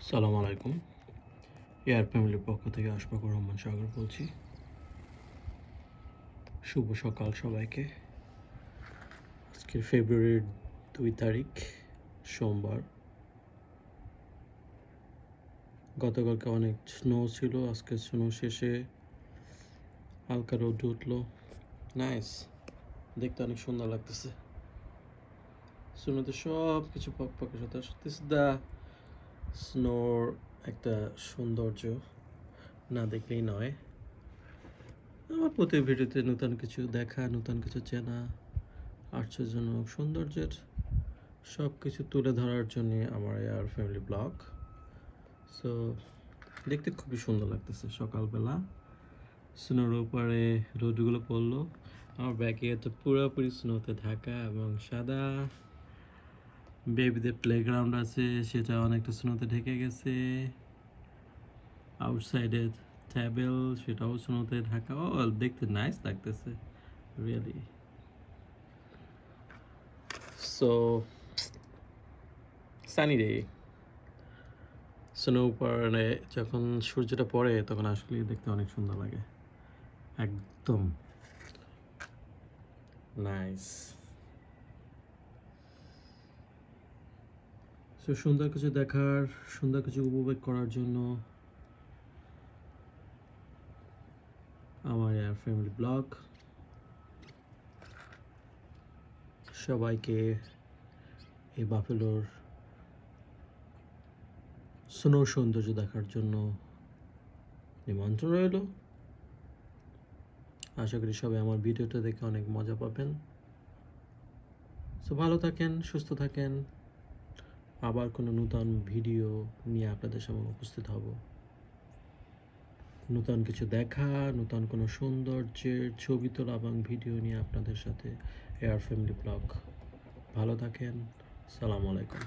সালাম আলাইকুম। এয়ার ফ্যামিলির পক্ষ থেকে আশফাকুর রহমান সাগর বলছি। শুভ সকাল সবাইকে। আজকের ফেব্রুয়ারির 2 তারিখ সোমবার। গতকালকে অনেক স্নো ছিল, আজকে স্নো শেষে হালকা রোদ উঠলো। নাইস, দেখতে অনেক সুন্দর লাগতেছে। স্নোতে সব কিছু পকপকে সাথে দিস দ্য স্নোর একটা সৌন্দর্য, না দেখলেই নয়। আমার প্রতি ভিডিওতে নতুন কিছু দেখা, নতুন কিছু চেনা, আশ্চর্যজনক সৌন্দর্যের সব কিছু তুলে ধরার জন্যে আমার এয়ার ফ্যামিলি ব্লগ। সো দেখতে খুবই সুন্দর লাগতেছে। সকালবেলা স্নোর উপরে রোদগুলো পড়লো, আমার ব্যাগে তো পুরোপুরি স্নোতে ঢাকা এবং সাদা। বেবিদের প্লেগ্রাউন্ড আছে, সেটা অনেকটা স্নোতে ঢেকে গেছে। আউটসাইডে টেবিল, সেটাও স্নোতে ঢাকা। ও, দেখতে নাইস লাগতেছে really. So sunny day, snow উপরে যখন সূর্যটা পড়ে তখন আসলে দেখতে অনেক সুন্দর লাগে, একদম নাইস। সো সুন্দর কিছু দেখার, সুন্দর কিছু উপভোগ করার জন্য আমার এয়ার ফ্যামিলি ব্লগ। সবাইকে এই বাফেলোর স্নো সৌন্দর্য দেখার জন্য নিমন্ত্রণ রইল। আশা করি সবাই আমার ভিডিওটা দেখে অনেক মজা পাবেন। সো ভালো থাকেন, সুস্থ থাকেন। আবার কোনো নতুন ভিডিও নিয়ে আপনাদের সামনে উপস্থিত হব। নতুন কিছু দেখা, নতুন কোনো সৌন্দর্যের ছবি তোলা এবং ভিডিও নিয়ে আপনাদের সাথে এয়ার ফ্যামিলি ব্লগ। ভালো থাকেন। সালাম আলাইকুম।